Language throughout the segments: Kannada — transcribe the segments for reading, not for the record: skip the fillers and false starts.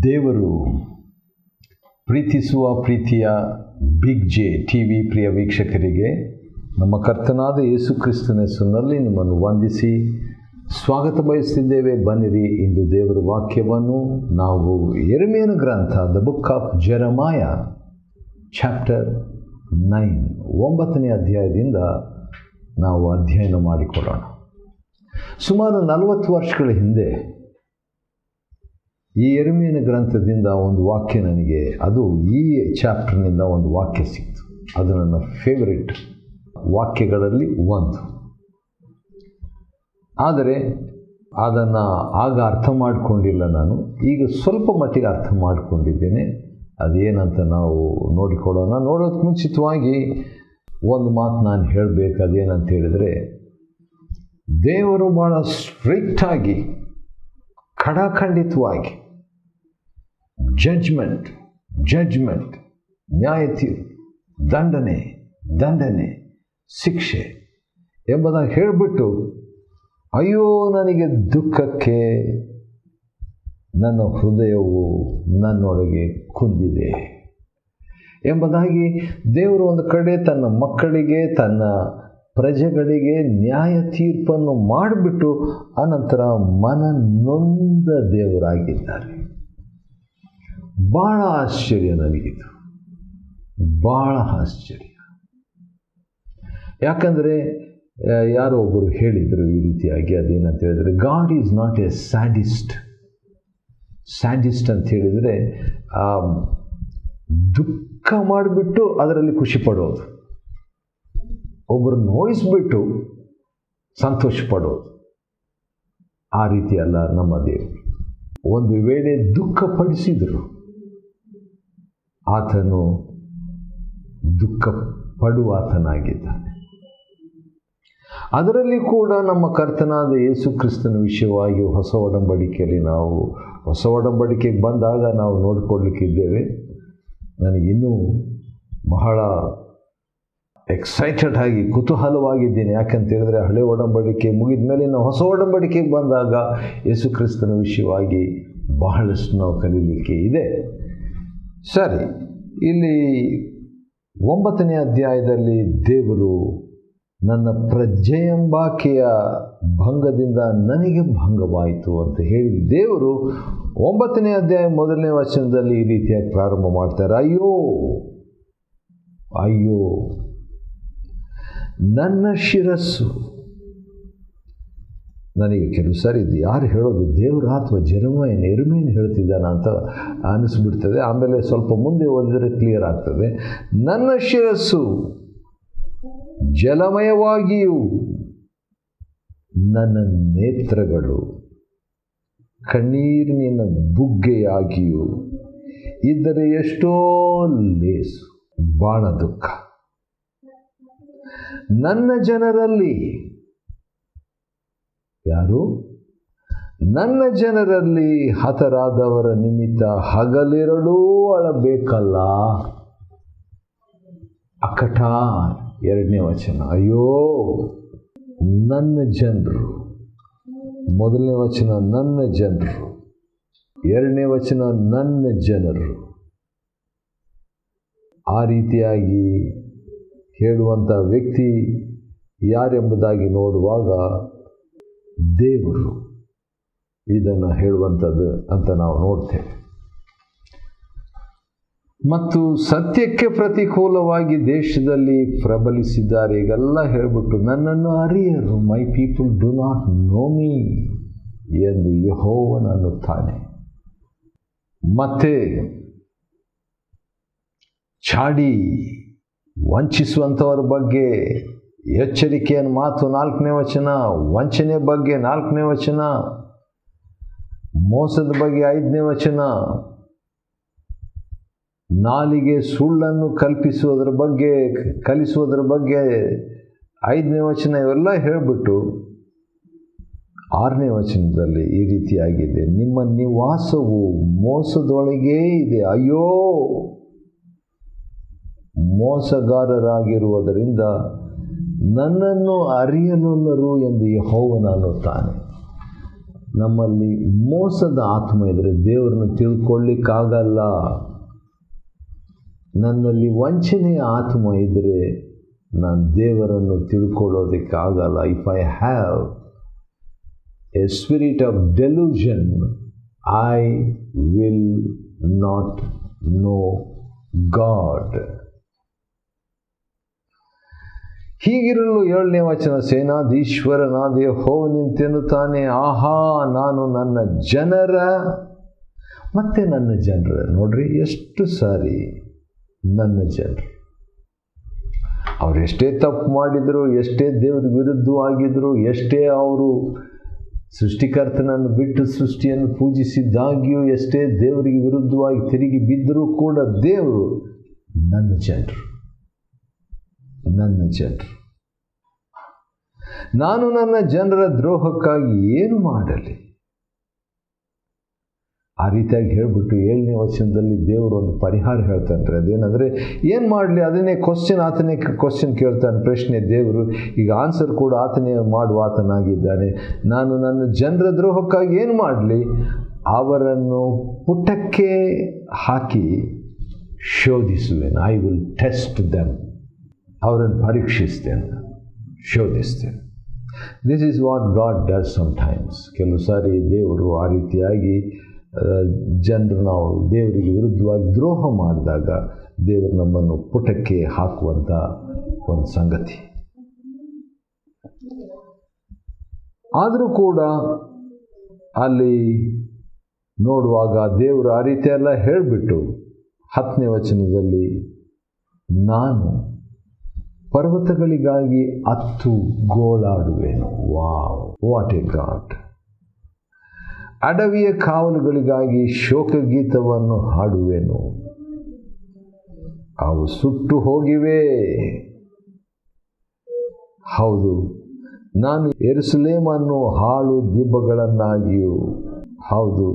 ದೇವರು ಪ್ರೀತಿಸುವ ಪ್ರೀತಿಯ ಬಿಗ್ ಜೆ ಟಿವಿ ಪ್ರಿಯ ವೀಕ್ಷಕರಿಗೆ ನಮ್ಮ ಕರ್ತನಾದ ಯೇಸು ಕ್ರಿಸ್ತನ ಹೆಸರಿನಲ್ಲಿ ನಿಮ್ಮನ್ನು ವಂದಿಸಿ ಸ್ವಾಗತ ಬಯಸುತ್ತಿದ್ದೇವೆ. ಬನ್ನಿರಿ, ಇಂದು ದೇವರ ವಾಕ್ಯವನ್ನು ನಾವು ಯೆರೆಮೀಯನ ಗ್ರಂಥ ದ ಬುಕ್ ಆಫ್ ಜೆರೆಮಾಯ ಚಾಪ್ಟರ್ 9 ಅಧ್ಯಾಯದಿಂದ ನಾವು ಅಧ್ಯಯನ ಮಾಡಿಕೊಳ್ಳೋಣ. ಸುಮಾರು 40 ವರ್ಷಗಳ ಹಿಂದೆ ಈ ಯೆರೆಮೀಯನ ಗ್ರಂಥದಿಂದ ಒಂದು ವಾಕ್ಯ ನನಗೆ, ಅದು ಈ ಚಾಪ್ಟರ್ನಿಂದ ಒಂದು ವಾಕ್ಯ ಸಿಕ್ತು. ಅದು ನನ್ನ ಫೇವರಿಟ್ ವಾಕ್ಯಗಳಲ್ಲಿ ಒಂದು. ಆದರೆ ಅದನ್ನು ಆಗ ಅರ್ಥ ಮಾಡಿಕೊಂಡಿಲ್ಲ ನಾನು. ಈಗ ಸ್ವಲ್ಪ ಮಟ್ಟಿಗೆ ಅರ್ಥ ಮಾಡಿಕೊಂಡಿದ್ದೇನೆ. ಅದೇನಂತ ನಾವು ನೋಡಿಕೊಳ್ಳೋಣ. ನೋಡೋದಕ್ಕೆ ಮುಂಚಿತವಾಗಿ ಒಂದು ಮಾತು ನಾನು ಹೇಳಬೇಕು. ಅದೇನಂತ ಹೇಳಿದರೆ, ದೇವರು ಭಾಳ ಸ್ಟ್ರಿಕ್ಟಾಗಿ, ಖಡಾಖಂಡಿತವಾಗಿ ಜಡ್ಜ್ಮೆಂಟ್, ನ್ಯಾಯ ತೀರ್ಪು, ದಂಡನೆ, ಶಿಕ್ಷೆ ಎಂಬುದಾಗಿ ಹೇಳಿಬಿಟ್ಟು, ಅಯ್ಯೋ ನನಗೆ ದುಃಖಕ್ಕೆ ನನ್ನ ಹೃದಯವು ನನ್ನೊಳಗೆ ಕುಂದಿದೆ ಎಂಬುದಾಗಿ ದೇವರು ಒಂದು ಕಡೆ ತನ್ನ ಮಕ್ಕಳಿಗೆ, ತನ್ನ ಪ್ರಜೆಗಳಿಗೆ ನ್ಯಾಯ ತೀರ್ಪನ್ನು ಮಾಡಿಬಿಟ್ಟು ಅನಂತರ ಮನನೊಂದ ದೇವರಾಗಿದ್ದಾರೆ. ಭಾಳ ಆಶ್ಚರ್ಯ ನನಗಿದು, ಭಾಳ ಆಶ್ಚರ್ಯ. ಯಾಕಂದರೆ ಯಾರೋ ಒಬ್ಬರು ಹೇಳಿದರು ಈ ರೀತಿಯಾಗಿ, ಅದೇನಂತ ಹೇಳಿದರೆ, god is not A sadist ಅಂತ ಹೇಳಿದರೆ ದುಃಖ ಮಾಡಿಬಿಟ್ಟು ಅದರಲ್ಲಿ ಖುಷಿ ಪಡೋದು, ಒಬ್ಬರು ನೋಯಿಸ್ಬಿಟ್ಟು ಸಂತೋಷ ಪಡೋದು. ಆ ರೀತಿ ಅಲ್ಲ ನಮ್ಮ ದೇವರು. ಒಂದು ವೇಳೆ ದುಃಖಪಡಿಸಿದರು, ಆತನು ದುಃಖ ಪಡುವಾತನಾಗಿದ್ದಾನೆ. ಅದರಲ್ಲಿ ಕೂಡ ನಮ್ಮ ಕರ್ತನಾದ ಯೇಸು ಕ್ರಿಸ್ತನ ವಿಷಯವಾಗಿ ಹೊಸ ಒಡಂಬಡಿಕೆಯಲ್ಲಿ, ನಾವು ಹೊಸ ಒಡಂಬಡಿಕೆಗೆ ಬಂದಾಗ ನಾವು ನೋಡಿಕೊಳ್ಳಲಿಕ್ಕಿದ್ದೇವೆ. ನನಗಿನ್ನೂ ಬಹಳ ಎಕ್ಸೈಟೆಡ್ ಆಗಿ, ಕುತೂಹಲವಾಗಿದ್ದೀನಿ. ಯಾಕಂತ ಹೇಳಿದ್ರೆ, ಹಳೆ ಒಡಂಬಡಿಕೆ ಮುಗಿದ ಮೇಲೆ ನಾವು ಹೊಸ ಒಡಂಬಡಿಕೆಗೆ ಬಂದಾಗ ಯೇಸು ಕ್ರಿಸ್ತನ ವಿಷಯವಾಗಿ ಬಹಳಷ್ಟು ನಾವು ಕಲೀಲಿಕ್ಕೆ ಇದೆ. ಸರಿ, ಇಲ್ಲಿ 9ನೇ ಅಧ್ಯಾಯದಲ್ಲಿ ದೇವರು ನನ್ನ ಪ್ರಜೆಯೆಂಬಾಕೆಯ ಭಂಗದಿಂದ ನನಗೆ ಭಂಗವಾಯಿತು ಅಂತ ಹೇಳಿ ದೇವರು 9ನೇ ಅಧ್ಯಾಯ 1ನೇ ವಚನದಲ್ಲಿ ಈ ರೀತಿಯಾಗಿ ಪ್ರಾರಂಭ ಮಾಡ್ತಾರೆ. ಅಯ್ಯೋ ನನ್ನ ಶಿರಸ್ಸು. ನನಗೆ ಕೆಲವು ಸಾರಿ ಇದು ಯಾರು ಹೇಳೋದು, ದೇವರ ಅಥವಾ ಯೆರೆಮೀಯನ ಹೇಳ್ತಿದ್ದಾನ ಅಂತ ಅನ್ನಿಸ್ಬಿಡ್ತದೆ. ಆಮೇಲೆ ಸ್ವಲ್ಪ ಮುಂದೆ ಓದಿದರೆ ಕ್ಲಿಯರ್ ಆಗ್ತದೆ. ನನ್ನ ಶಿರಸ್ಸು ಜಲಮಯವಾಗಿಯೂ ನನ್ನ ನೇತ್ರಗಳು ಕಣ್ಣೀರಿನ ಬುಗ್ಗೆಯಾಗಿಯೂ ಇದ್ದರೆ ಎಷ್ಟೋ ಲೇಸು. ಬಾಳ ದುಃಖ. ನನ್ನ ಜನರಲ್ಲಿ, ಯಾರು? ನನ್ನ ಜನರಲ್ಲಿ ಹತರಾದವರ ನಿಮಿತ್ತ ಹಗಲಿರಳೂ ಅಳಬೇಕಲ್ಲ. ಅಕಟ 2ನೇ ವಚನ. ಅಯ್ಯೋ ನನ್ನ ಜನರು. 1ನೇ ವಚನ ನನ್ನ ಜನರು, 2ನೇ ವಚನ ನನ್ನ ಜನರು. ಆ ರೀತಿಯಾಗಿ ಹೇಳುವಂಥ ವ್ಯಕ್ತಿ ಯಾರೆಂಬುದಾಗಿ ನೋಡುವಾಗ ದೇವರು ಇದನ್ನು ಹೇಳುವಂಥದ್ದು ಅಂತ ನಾವು ನೋಡ್ತೇವೆ. ಮತ್ತು ಸತ್ಯಕ್ಕೆ ಪ್ರತಿಕೂಲವಾಗಿ ದೇಶದಲ್ಲಿ ಪ್ರಬಲಿಸಿದ್ದಾರೆ. ಈಗೆಲ್ಲ ಹೇಳಿಬಿಟ್ಟು ನನ್ನನ್ನು ಅರಿಯರು, my people do not know me ಎಂದು ಯೆಹೋವನು ಅನ್ನುತ್ತಾನೆ. ಮತ್ತೆ ಚಾಡಿ ವಂಚಿಸುವಂಥವರ ಬಗ್ಗೆ ಎಚ್ಚರಿಕೆಯನ್ನು ಮಾತು 4ನೇ ವಚನ, ವಂಚನೆ ಬಗ್ಗೆ 4ನೇ ವಚನ, ಮೋಸದ ಬಗ್ಗೆ 5ನೇ ವಚನ, ನಾಲಿಗೆ ಸುಳ್ಳನ್ನು ಕಲಿಸುವುದರ ಬಗ್ಗೆ 5ನೇ ವಚನ, ಇವೆಲ್ಲ ಹೇಳಿಬಿಟ್ಟು 6ನೇ ವಚನದಲ್ಲಿ ಈ ರೀತಿಯಾಗಿದೆ, ನಿಮ್ಮ ನಿವಾಸವು ಮೋಸದೊಳಗೇ ಇದೆ. ಅಯ್ಯೋ ಮೋಸಗಾರರಾಗಿರುವುದರಿಂದ ನನ್ನನ್ನು ಅರಿಯಲೊಲ್ಲರು ಎಂದು ಯೆಹೋವನು ಅನ್ನುತ್ತಾನೆ. ನಮ್ಮಲ್ಲಿ ಮೋಸದ ಆತ್ಮ ಇದ್ದರೆ ದೇವರನ್ನು ತಿಳ್ಕೊಳ್ಳಿಕ್ಕಾಗಲ್ಲ. ನನ್ನಲ್ಲಿ ವಂಚನೆಯ ಆತ್ಮ ಇದ್ದರೆ ನಾನು ದೇವರನ್ನು ತಿಳ್ಕೊಳ್ಳೋದಕ್ಕಾಗಲ್ಲ. If I have a spirit of delusion, I will not know God. ಹೀಗಿರಲು 7ನೇ ವಚನ, ಸೇನಾಧೀಶ್ವರನಾದ ಯೆಹೋವನೆಂತೆನ್ನುತ್ತಾನೆ, ಆಹಾ, ನಾನು ನನ್ನ ಜನರ ಮತ್ತೆ ನನ್ನ ಜನರ. ನೋಡ್ರಿ, ಎಷ್ಟು ಸಾರಿ ನನ್ನ ಜನರು, ಅವ್ರು ಎಷ್ಟೇ ತಪ್ಪು ಮಾಡಿದರು, ಎಷ್ಟೇ ದೇವ್ರಿಗೆ ವಿರುದ್ಧವಾಗಿದ್ದರು, ಎಷ್ಟೇ ಅವರು ಸೃಷ್ಟಿಕರ್ತನನ್ನು ಬಿಟ್ಟು ಸೃಷ್ಟಿಯನ್ನು ಪೂಜಿಸಿದ್ದಾಗಿಯೂ, ಎಷ್ಟೇ ದೇವರಿಗೆ ವಿರುದ್ಧವಾಗಿ ತಿರುಗಿ ಬಿದ್ದರೂ ಕೂಡ ದೇವರು ನನ್ನ ಜನರು, ನನ್ನ ಜನರು. ನಾನು ನನ್ನ ಜನರ ದ್ರೋಹಕ್ಕಾಗಿ ಏನು ಮಾಡಲಿ? ಆ ರೀತಿಯಾಗಿ ಹೇಳಿಬಿಟ್ಟು 7ನೇ ವಚನದಲ್ಲಿ ದೇವರು ಒಂದು ಪರಿಹಾರ ಹೇಳ್ತಾನೆ. ಅದೇನಂದರೆ, ಏನು ಮಾಡಲಿ? ಅದನ್ನೇ ಆತನೇ ಕ್ವಶನ್ ಕೇಳ್ತಾನೆ, ಪ್ರಶ್ನೆ ದೇವರು. ಈಗ ಆನ್ಸರ್ ಕೂಡ ಆತನೇ ಮಾಡುವ ಆತನಾಗಿದ್ದಾನೆ. ನಾನು ನನ್ನ ಜನರ ದ್ರೋಹಕ್ಕಾಗಿ ಏನು ಮಾಡಲಿ? ಅವರನ್ನು ಪುಟಕ್ಕೆ ಹಾಕಿ ಶೋಧಿಸುವೆನು. I will test them. ಅವರನ್ನು ಪರೀಕ್ಷಿಸ್ತೇನೆ, ಶೋಧಿಸ್ತೇನೆ. This is what God does sometimes. ಕೆಲವು ಸಾರಿ ದೇವರು ಆ ರೀತಿಯಾಗಿ ಜನರು ನಾವು ದೇವರಿಗೆ ವಿರುದ್ಧವಾಗಿ ದ್ರೋಹ ಮಾಡಿದಾಗ ದೇವರು ನಮ್ಮನ್ನು ಪುಟಕ್ಕೆ ಹಾಕುವಂಥ ಒಂದು ಸಂಗತಿ. ಆದರೂ ಕೂಡ ಅಲ್ಲಿ ನೋಡುವಾಗ ದೇವರು ಆ ರೀತಿಯೆಲ್ಲ ಹೇಳಿಬಿಟ್ಟು 10ನೇ ವಚನದಲ್ಲಿ, ನಾನು ಪರ್ವತಗಳಿಗಾಗಿ ಅತ್ತು ಗೋಳಾಡುವೆನು. Wow, what a God. ಅಡವಿಯ ಕಾವಲುಗಳಿಗಾಗಿ ಶೋಕಗೀತವನ್ನು ಹಾಡುವೆನು. ಅವು ಸುಟ್ಟು ಹೋಗಿವೆ. ಹೌದು, ನಾನು ಯೆರೂಸಲೇಮನ್ನು ಹಾಳು ದಿಬ್ಬಗಳನ್ನಾಗಿಯೂ, ಹೌದು,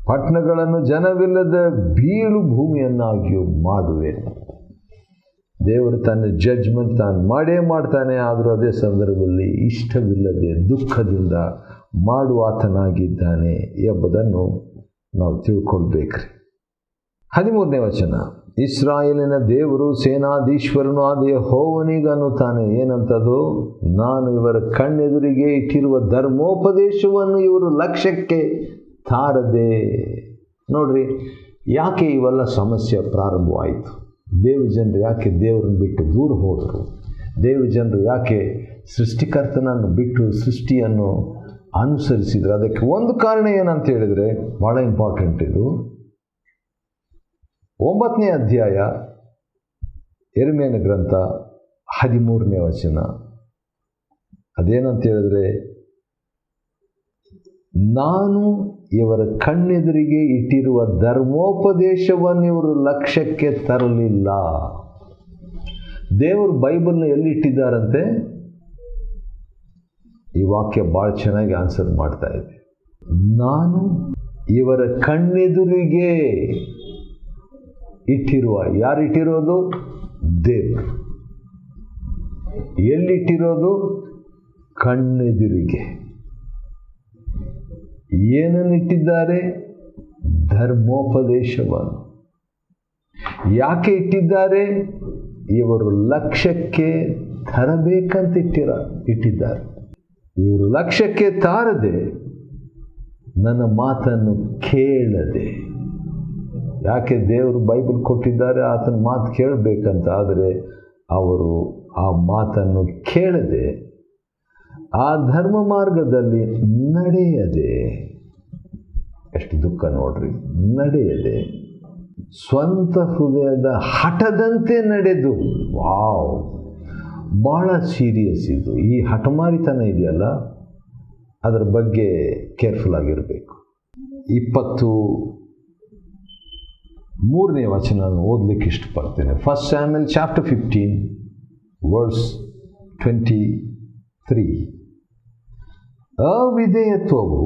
ಪಟ್ಟಣಗಳನ್ನು ಜನವಿಲ್ಲದ ಬೀಳು ಭೂಮಿಯನ್ನಾಗಿಯೂ ಮಾಡುವೆನು. ದೇವರು ತನ್ನ ಜಡ್ಜ್ಮೆಂಟ್ ತಾನು ಮಾಡೇ ಮಾಡ್ತಾನೆ. ಆದರೂ ಅದೇ ಸಂದರ್ಭದಲ್ಲಿ ಇಷ್ಟವಿಲ್ಲದೆ ದುಃಖದಿಂದ ಮಾಡುವ ಆತನಾಗಿದ್ದಾನೆ ಎಂಬುದನ್ನು ನಾವು ತಿಳ್ಕೊಳ್ಬೇಕ್ರಿ. 13ನೇ ವಚನ, ಇಸ್ರಾಯೇಲಿನ ದೇವರು ಸೇನಾಧೀಶ್ವರನು ಆದ ಯೆಹೋವನಿಗನ್ನುತ್ತಾನೆ. ಏನಂತದು? ನಾನು ಇವರ ಕಣ್ಣೆದುರಿಗೆ ಇಟ್ಟಿರುವ ಧರ್ಮೋಪದೇಶವನ್ನು ಇವರು ಲಕ್ಷ್ಯಕ್ಕೆ ತಾರದೆ. ನೋಡ್ರಿ, ಯಾಕೆ ಇವೆಲ್ಲ ಸಮಸ್ಯೆ ಪ್ರಾರಂಭವಾಯಿತು? ದೇವ ಜನರು ಯಾಕೆ ದೇವರನ್ನು ಬಿಟ್ಟು ದೂರ ಹೋದರು? ದೇವ ಜನರು ಯಾಕೆ ಸೃಷ್ಟಿಕರ್ತನನ್ನು ಬಿಟ್ಟು ಸೃಷ್ಟಿಯನ್ನು ಅನುಸರಿಸಿದ್ರು? ಅದಕ್ಕೆ ಒಂದು ಕಾರಣ ಏನಂತ ಹೇಳಿದರೆ, ಭಾಳ ಇಂಪಾರ್ಟೆಂಟ್ ಇದು. 9ನೇ ಅಧ್ಯಾಯ ಯೆರೆಮೀಯನ ಗ್ರಂಥ 13ನೇ ವಚನ. ಅದೇನಂತ ಹೇಳಿದ್ರೆ, ನಾನು ಇವರ ಕಣ್ಣೆದುರಿಗೆ ಇಟ್ಟಿರುವ ಧರ್ಮೋಪದೇಶವನ್ನು ಇವರು ಲಕ್ಷ್ಯಕ್ಕೆ ತರಲಿಲ್ಲ. ದೇವರು ಬೈಬಲ್ನ ಎಲ್ಲಿಟ್ಟಿದ್ದಾರಂತೆ? ಈ ವಾಕ್ಯ ಭಾಳ ಚೆನ್ನಾಗಿ ಆನ್ಸರ್ ಮಾಡ್ತಾ ಇದೆ. ನಾನು ಇವರ ಕಣ್ಣೆದುರಿಗೆ ಇಟ್ಟಿರುವ, ಯಾರಿಟ್ಟಿರೋದು? ದೇವರು. ಎಲ್ಲಿಟ್ಟಿರೋದು? ಕಣ್ಣೆದುರಿಗೆ. ಏನನ್ನಿಟ್ಟಿದ್ದಾರೆ? ಧರ್ಮೋಪದೇಶವನ್ನು. ಯಾಕೆ ಇಟ್ಟಿದ್ದಾರೆ? ಇವರು ಲಕ್ಷ್ಯಕ್ಕೆ ತರಬೇಕಂತ ಇಟ್ಟಿದ್ದಾರೆ. ಇವರು ಲಕ್ಷ್ಯಕ್ಕೆ ತಾರದೆ, ನನ್ನ ಮಾತನ್ನು ಕೇಳದೆ. ಯಾಕೆ ದೇವರು ಬೈಬಲ್ ಕೊಟ್ಟಿದ್ದಾರೆ? ಆತನ ಮಾತು ಕೇಳಬೇಕಂತ. ಆದರೆ ಅವರು ಆ ಮಾತನ್ನು ಕೇಳದೆ, ಆ ಧರ್ಮ ಮಾರ್ಗದಲ್ಲಿ ನಡೆಯದೆ, ಎಷ್ಟು ದುಃಖ ನೋಡ್ರಿ, ನಡೆಯದೆ ಸ್ವಂತ ಹೃದಯದ ಹಠದಂತೆ ನಡೆದು. ವಾವ್, ಭಾಳ ಸೀರಿಯಸ್ ಇದು. ಈ ಹಠಮಾರಿತನ ಇದೆಯಲ್ಲ, ಅದರ ಬಗ್ಗೆ ಕೇರ್ಫುಲ್ ಆಗಿರಬೇಕು. 23ನೇ ವಚನ ಓದಲಿಕ್ಕೆ ಇಷ್ಟಪಡ್ತೇನೆ. 1 Samuel chapter 15 verse 23. ಅವಿಧೇಯತ್ವವು,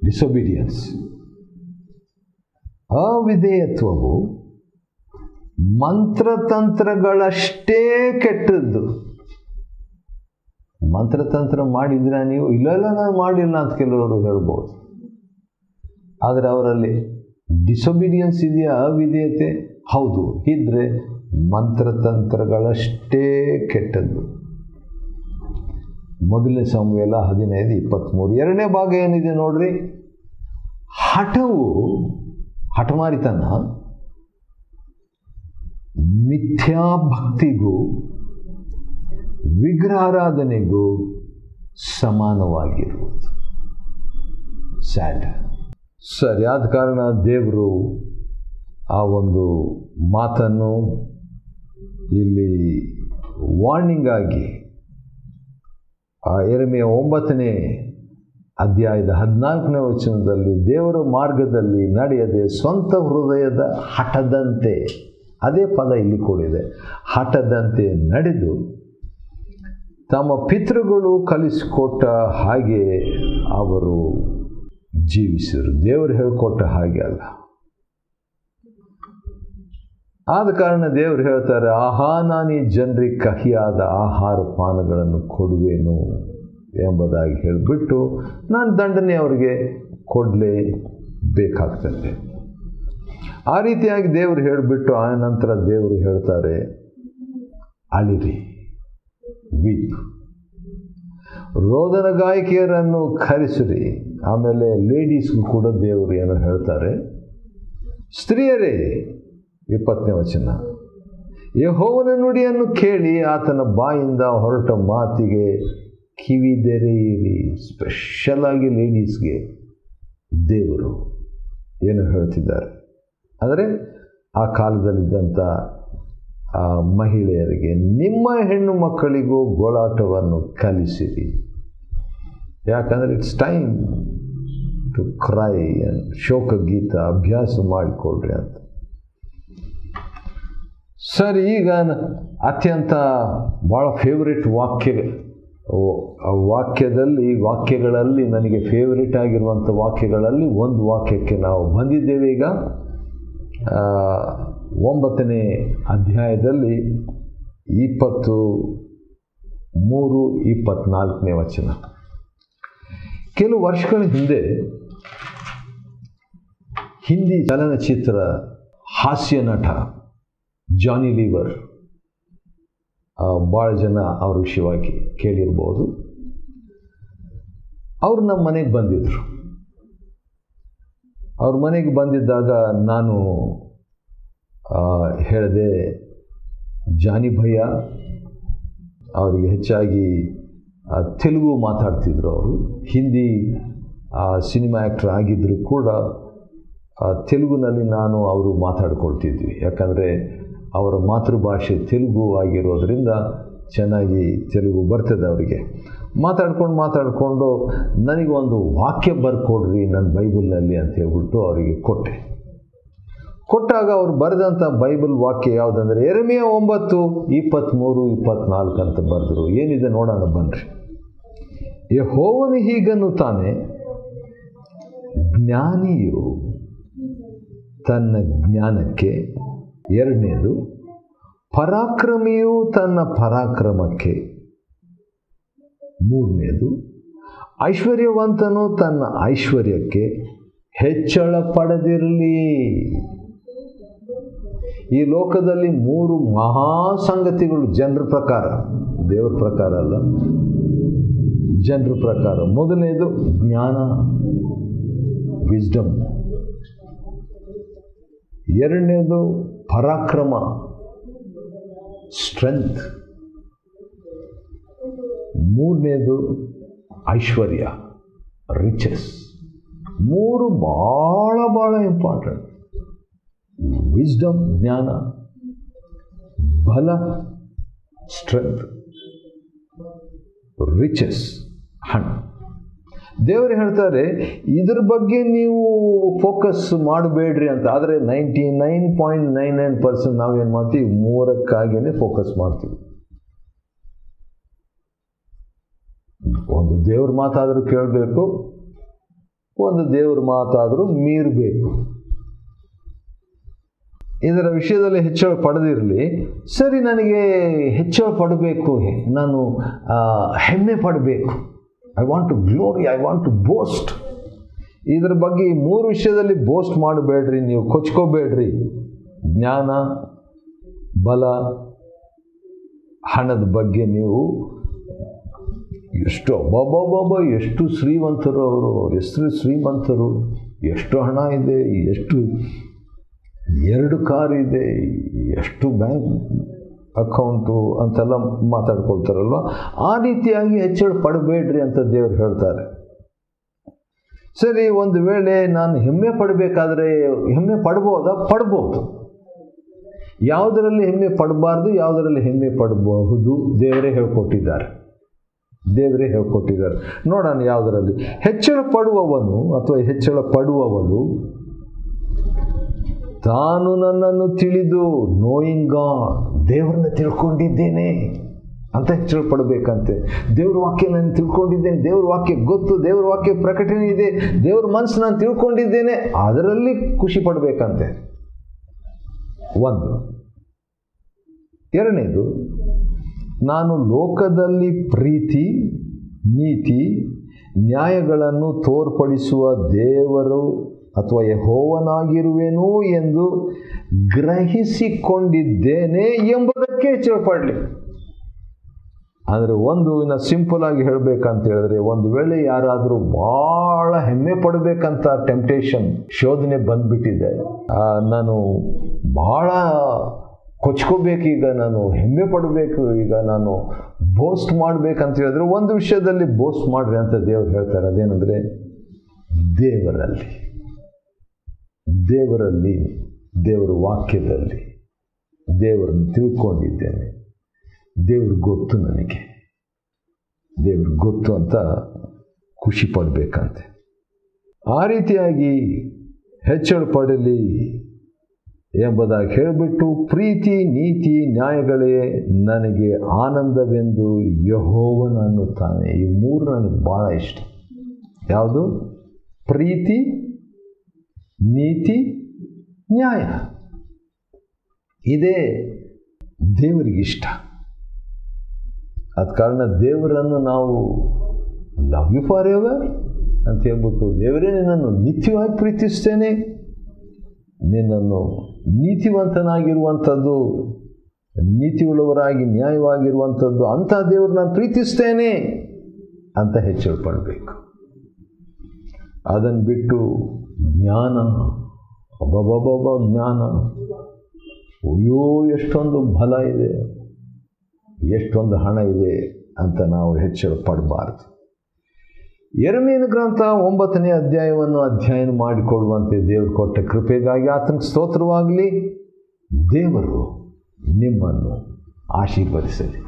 ಡಿಸೊಬಿಡಿಯನ್ಸ್, ಅವಿಧೇಯತ್ವವು ಮಂತ್ರತಂತ್ರಗಳಷ್ಟೇ ಕೆಟ್ಟದ್ದು. ಮಂತ್ರತಂತ್ರ ಮಾಡಿದ್ರೆ ನೀವು? ಇಲ್ಲ ನಾನು ಮಾಡಿಲ್ಲ ಅಂತ ಕೆಲವರು ಹೇಳ್ಬೋದು. ಆದರೆ ಅವರಲ್ಲಿ ಡಿಸೊಬಿಡಿಯನ್ಸ್ ಇದೆಯಾ, ಅವಿಧೇಯತೆ? ಹೌದು. ಇದ್ದರೆ ಮಂತ್ರತಂತ್ರಗಳಷ್ಟೇ ಕೆಟ್ಟದ್ದು. ಮೊದಲನೇ ಸಮುವೇಲ 15:23. ಎರಡನೇ ಭಾಗ ಏನಿದೆ ನೋಡ್ರಿ. ಹಠಮಾರಿತನ ಮಿಥ್ಯಾಭಕ್ತಿಗೂ ವಿಗ್ರಹಾರಾಧನೆಗೂ ಸಮಾನವಾಗಿರುವುದು. ಸ್ಯಾಡ್. ಸರಿ, ಆದ ಕಾರಣ ದೇವರು ಆ ಒಂದು ಮಾತನ್ನು ಇಲ್ಲಿ ವಾರ್ನಿಂಗ್ ಆಗಿ ಯೆರೆಮೀಯ 9ನೇ ಅಧ್ಯಾಯದ 14ನೇ ವಚನದಲ್ಲಿ ದೇವರ ಮಾರ್ಗದಲ್ಲಿ ನಡೆಯದೆ ಸ್ವಂತ ಹೃದಯದ ಹಠದಂತೆ, ಅದೇ ಪದ ಇಲ್ಲಿ ಕೂಡಿದೆ, ಹಠದಂತೆ ನಡೆದು ತಮ್ಮ ಪಿತೃಗಳು ಕಲಿಸಿಕೊಟ್ಟ ಹಾಗೆ ಅವರು ಜೀವಿಸಿದರು. ದೇವರು ಹೇಳಿಕೊಟ್ಟ ಹಾಗೆ ಅಲ್ಲ. ಆದ ಕಾರಣ ದೇವರು ಹೇಳ್ತಾರೆ, ಆಹಾ, ನಾನು ಈ ಜನರಿಗೆ ಕಹಿಯಾದ ಆಹಾರ ಪಾನಗಳನ್ನು ಕೊಡುವೆನು ಎಂಬುದಾಗಿ ಹೇಳಿಬಿಟ್ಟು ನಾನು ದಂಡನೆ ಅವರಿಗೆ ಕೊಡಲೇಬೇಕಾಗ್ತದೆ. ಆ ರೀತಿಯಾಗಿ ದೇವರು ಹೇಳಿಬಿಟ್ಟು ಆ ನಂತರ ದೇವರು ಹೇಳ್ತಾರೆ, ಅಳಿರಿ, ವೀಪ್, ರೋದನ ಗಾಯಕಿಯರನ್ನು ಕರೆಸಿರಿ. ಆಮೇಲೆ ಲೇಡೀಸ್ಗೂ ಕೂಡ ದೇವರು ಏನೋ ಹೇಳ್ತಾರೆ, ಸ್ತ್ರೀಯರೇ, 20ನೇ ವಚನ, ಯೆಹೋವನ ನುಡಿಯನ್ನು ಕೇಳಿ ಆತನ ಬಾಯಿಂದ ಹೊರಟ ಮಾತಿಗೆ ಕಿವಿದೆರೆಯಿರಿ. ಸ್ಪೆಷಲ್ ಆಗಿ ಲೇಡೀಸ್ಗೆ ದೇವರು ಏನು ಹೇಳ್ತಿದ್ದಾರೆ ಅಂದರೆ, ಆ ಕಾಲದಲ್ಲಿದ್ದಂಥ ಆ ಮಹಿಳೆಯರಿಗೆ, ನಿಮ್ಮ ಹೆಣ್ಣು ಮಕ್ಕಳಿಗೂ ಗೋಳಾಟವನ್ನು ಕಲಿಸಿರಿ. ಯಾಕಂದರೆ it's time to cry and ಶೋಕಗೀತ ಅಭ್ಯಾಸ ಮಾಡಿಕೊಡ್ರಿ ಅಂತ. ಸರ್, ಈಗ ಅತ್ಯಂತ ಭಾಳ ಫೇವ್ರೆಟ್ ವಾಕ್ಯಗಳಲ್ಲಿ ನನಗೆ ಫೇವ್ರೇಟ್ ಆಗಿರುವಂಥ ವಾಕ್ಯಗಳಲ್ಲಿ ಒಂದು ವಾಕ್ಯಕ್ಕೆ ನಾವು ಬಂದಿದ್ದೇವೆ. ಈಗ 9ನೇ ಅಧ್ಯಾಯದಲ್ಲಿ 23-24ನೇ ವಚನ. ಕೆಲವು ವರ್ಷಗಳ ಹಿಂದೆ ಹಿಂದಿ ಚಲನಚಿತ್ರ ಹಾಸ್ಯ ನಟ ಜಾನಿ ಲೀವರ್, ಭಾಳ ಜನ ಅವ್ರ ವಿಷಯವಾಗಿ ಕೇಳಿರ್ಬೋದು. ಅವರು ನಮ್ಮ ಮನೆಗೆ ಬಂದಿದ್ದರು. ಅವ್ರ ಮನೆಗೆ ಬಂದಿದ್ದಾಗ ನಾನು ಹೇಳಿದೆ, ಜಾನಿ ಭಯ್ಯ, ಅವರಿಗೆ ಹೆಚ್ಚಾಗಿ ತೆಲುಗು ಮಾತಾಡ್ತಿದ್ರು. ಅವರು ಹಿಂದಿ ಸಿನಿಮಾ ಆ್ಯಕ್ಟರ್ ಆಗಿದ್ದರೂ ಕೂಡ ತೆಲುಗುನಲ್ಲಿ ನಾನು ಅವರು ಮಾತಾಡ್ಕೊಳ್ತಿದ್ವಿ. ಯಾಕಂದರೆ ಅವರ ಮಾತೃಭಾಷೆ ತೆಲುಗು ಆಗಿರೋದ್ರಿಂದ ಚೆನ್ನಾಗಿ ತೆಲುಗು ಬರ್ತದೆ ಅವರಿಗೆ. ಮಾತಾಡಿಕೊಂಡು ನನಗೊಂದು ವಾಕ್ಯ ಬರ್ಕೊಡ್ರಿ ನನ್ನ ಬೈಬಲ್ನಲ್ಲಿ ಅಂತ ಹೇಳ್ಬಿಟ್ಟು ಅವರಿಗೆ ಕೊಟ್ಟಾಗ ಅವರು ಬರೆದಂಥ ಬೈಬಲ್ ವಾಕ್ಯ ಯಾವುದಂದರೆ ಯೆರೆಮೀಯ 9:23-24 ಅಂತ ಬರೆದರು. ಏನಿದೆ ನೋಡೋಣ ಬನ್ನಿರಿ. ಯೆಹೋವನು ಹೀಗನ್ನುತ್ತಾನೆ, ಜ್ಞಾನಿಯು ತನ್ನ ಜ್ಞಾನಕ್ಕೆ, ಎರಡನೇದು ಪರಾಕ್ರಮಿಯು ತನ್ನ ಪರಾಕ್ರಮಕ್ಕೆ, ಮೂರನೇದು ಐಶ್ವರ್ಯವಂತನು ತನ್ನ ಐಶ್ವರ್ಯಕ್ಕೆ ಹೆಚ್ಚಳ ಪಡೆದಿರಲಿ. ಈ ಲೋಕದಲ್ಲಿ 3 ಮಹಾ ಸಂಗತಿಗಳು, ಜನರ ಪ್ರಕಾರ, ದೇವರ ಪ್ರಕಾರ ಅಲ್ಲ, ಜನರ ಪ್ರಕಾರ. ಮೊದಲನೇದು ಜ್ಞಾನ, ವಿಸ್ಡಮ್. ಎರಡನೇದು ಪರಾಕ್ರಮ, ಸ್ಟ್ರೆಂತ್. ಮೂರನೇದು ಐಶ್ವರ್ಯ, ರಿಚಸ್. 3 ಭಾಳ ಇಂಪಾರ್ಟೆಂಟ್. ವಿಸ್ಡಮ್ ಜ್ಞಾನ, ಬಲ ಸ್ಟ್ರೆಂತ್, ರಿಚಸ್ ಹಣ. ದೇವರು ಹೇಳ್ತಾರೆ ಇದ್ರ ಬಗ್ಗೆ ನೀವು ಫೋಕಸ್ ಮಾಡಬೇಡ್ರಿ ಅಂತ. ಆದರೆ 99.99% ನಾವೇನು ಮಾಡ್ತೀವಿ, 3ಕ್ಕಾಗಿಯೇ ಫೋಕಸ್ ಮಾಡ್ತೀವಿ. ಒಂದು ದೇವ್ರ ಮಾತಾದರೂ ಕೇಳಬೇಕು, ಒಂದು ದೇವ್ರ ಮಾತಾದರೂ ಮೀರಬೇಕು. ಇದರ ವಿಷಯದಲ್ಲಿ ಹೆಚ್ಚಳ ಪಡೆದಿರಲಿ. ಸರಿ, ನನಗೆ ಹೆಚ್ಚಳ ಪಡಬೇಕು, ನಾನು ಹೆಮ್ಮೆ ಪಡಬೇಕು. I want to glory, I want to boast. ಇದರ ಬಗ್ಗೆ ಈ 3 ವಿಷಯದಲ್ಲಿ ಬೋಸ್ಟ್ ಮಾಡಬೇಡ್ರಿ, ನೀವು ಕೊಚ್ಕೋಬೇಡ್ರಿ. ಜ್ಞಾನ, ಬಲ, ಹಣದ ಬಗ್ಗೆ ನೀವು ಎಷ್ಟು ಎಷ್ಟು ಶ್ರೀಮಂತರು ಅವರು, ಎಷ್ಟು ಶ್ರೀಮಂತರು, ಎಷ್ಟು ಹಣ ಇದೆ, ಎಷ್ಟು 2 ಕಾರ್ ಇದೆ, ಎಷ್ಟು ಬ್ಯಾಂಕ್ ಅಕೌಂಟು ಅಂತೆಲ್ಲ ಮಾತಾಡ್ಕೊಳ್ತಾರಲ್ವ. ಆ ರೀತಿಯಾಗಿ ಹೆಚ್ಚಳ ಪಡಬೇಡ್ರಿ ಅಂತ ದೇವರು ಹೇಳ್ತಾರೆ. ಸರಿ, ಒಂದು ವೇಳೆ ನಾನು ಹೆಮ್ಮೆ ಪಡಬೇಕಾದ್ರೆ ಹೆಮ್ಮೆ ಪಡ್ಬೋದಾ? ಪಡ್ಬೋದು. ಯಾವುದರಲ್ಲಿ ಹೆಮ್ಮೆ ಪಡಬಾರ್ದು, ಯಾವುದರಲ್ಲಿ ಹೆಮ್ಮೆ ಪಡಬಹುದು ದೇವರೇ ಹೇಳ್ಕೊಟ್ಟಿದ್ದಾರೆ. ನೋಡೋಣ ಯಾವುದರಲ್ಲಿ. ಹೆಚ್ಚಳ ಪಡುವವನು ಅಥವಾ ಹೆಚ್ಚಳ ಪಡುವವಳು ತಾನು ನನ್ನನ್ನು ತಿಳಿದು, ನೋಯಿಂಗ್ ಗಾಡ್, ದೇವರನ್ನ ತಿಳ್ಕೊಂಡಿದ್ದೇನೆ ಅಂತ ಹೆಚ್ಚಳ ಪಡಬೇಕಂತೆ. ದೇವ್ರ ವಾಕ್ಯ ನಾನು ತಿಳ್ಕೊಂಡಿದ್ದೇನೆ, ದೇವ್ರ ವಾಕ್ಯ ಗೊತ್ತು, ದೇವ್ರ ವಾಕ್ಯ ಪ್ರಕಟಣೆ ಇದೆ, ದೇವ್ರ ಮನಸ್ಸು ನಾನು ತಿಳ್ಕೊಂಡಿದ್ದೇನೆ, ಅದರಲ್ಲಿ ಖುಷಿ ಪಡಬೇಕಂತೆ. 1. 2ನೇದು, ನಾನು ಲೋಕದಲ್ಲಿ ಪ್ರೀತಿ, ನೀತಿ, ನ್ಯಾಯಗಳನ್ನು ತೋರ್ಪಡಿಸುವ ದೇವರು ಅಥವಾ ಯೆಹೋವನಾಗಿರುವೆನು ಎಂದು ಗ್ರಹಿಸಿಕೊಂಡಿದ್ದೇನೆ ಎಂಬುದಕ್ಕೆ ಹೆಚ್ಚಳ ಪಡಲಿ. ಅಂದರೆ ಇನ್ನು ಸಿಂಪಲ್ ಆಗಿ ಹೇಳಬೇಕಂತ ಹೇಳಿದ್ರೆ, ಒಂದು ವೇಳೆ ಯಾರಾದರೂ ಭಾಳ ಹೆಮ್ಮೆ ಪಡಬೇಕಂತ ಟೆಂಪ್ಟೇಷನ್, ಶೋಧನೆ ಬಂದ್ಬಿಟ್ಟಿದೆ, ನಾನು ಭಾಳ ಕೊಚ್ಕೋಬೇಕೀಗ, ನಾನು ಹೆಮ್ಮೆ ಪಡಬೇಕು, ಈಗ ನಾನು ಬೋಸ್ಟ್ ಮಾಡಬೇಕಂತ ಹೇಳಿದ್ರೆ ಒಂದು ವಿಷಯದಲ್ಲಿ ಬೋಸ್ಟ್ ಮಾಡ್ರಿ ಅಂತ ದೇವರು ಹೇಳ್ತಾರೆ. ಅದೇನೆಂದರೆ ದೇವರಲ್ಲಿ, ದೇವರ ವಾಕ್ಯದಲ್ಲಿ ದೇವರನ್ನು ತಿಳ್ಕೊಂಡಿದ್ದೇನೆ, ದೇವ್ರು ಗೊತ್ತು, ನನಗೆ ದೇವ್ರು ಗೊತ್ತು ಅಂತ ಖುಷಿ ಪಡಬೇಕಂತೆ. ಆ ರೀತಿಯಾಗಿ ಹೆಚ್ಚಳ ಪಡಲಿ ಎಂಬುದಾಗಿ ಹೇಳಿಬಿಟ್ಟು, ಪ್ರೀತಿ, ನೀತಿ, ನ್ಯಾಯಗಳೇ ನನಗೆ ಆನಂದವೆಂದು ಯೆಹೋವನ ಅನ್ನುತ್ತಾನೆ. ಈ 3 ನನಗೆ ಭಾಳ ಇಷ್ಟ. ಯಾವುದು? ಪ್ರೀತಿ, ನೀತಿ, ನ್ಯಾಯ. ಇದೇ ದೇವರಿಗಿಷ್ಟ. ಆದ ಕಾರಣ ದೇವರನ್ನು ನಾವು ಲವ್ ಯು ಫಾರ್ ಎವರ್ ಅಂತ ಹೇಳ್ಬಿಟ್ಟು, ದೇವರೇ ನಿನ್ನನ್ನು ನಿತ್ಯವಾಗಿ ಪ್ರೀತಿಸ್ತೇನೆ, ನಿನ್ನನ್ನು ನೀತಿವಂತನಾಗಿರುವಂಥದ್ದು, ನೀತಿಯುಳ್ಳವರಾಗಿ ನ್ಯಾಯವಾಗಿರುವಂಥದ್ದು ಅಂಥ ದೇವರು ನಾನು ಪ್ರೀತಿಸ್ತೇನೆ ಅಂತ ಹೆಚ್ಚಳ ಪಡಬೇಕು. ಅದನ್ನು ಬಿಟ್ಟು ಜ್ಞಾನ, ಜ್ಞಾನ, ಅಯ್ಯೋ ಎಷ್ಟೊಂದು ಬಲ ಇದೆ, ಎಷ್ಟೊಂದು ಹಣ ಇದೆ ಅಂತ ನಾವು ಹೆಚ್ಚಳ ಪಡಬಾರ್ದು. ಯೆರೆಮೀಯನ ಗ್ರಂಥ 9ನೇ ಅಧ್ಯಾಯವನ್ನು ಅಧ್ಯಯನ ಮಾಡಿಕೊಳ್ಳುವಂತೆ ದೇವರು ಕೊಟ್ಟ ಕೃಪೆಗಾಗಿ ಆತನಿಗೆ ಸ್ತೋತ್ರವಾಗಲಿ. ದೇವರು ನಿಮ್ಮನ್ನು ಆಶೀರ್ವದಿಸಲಿ.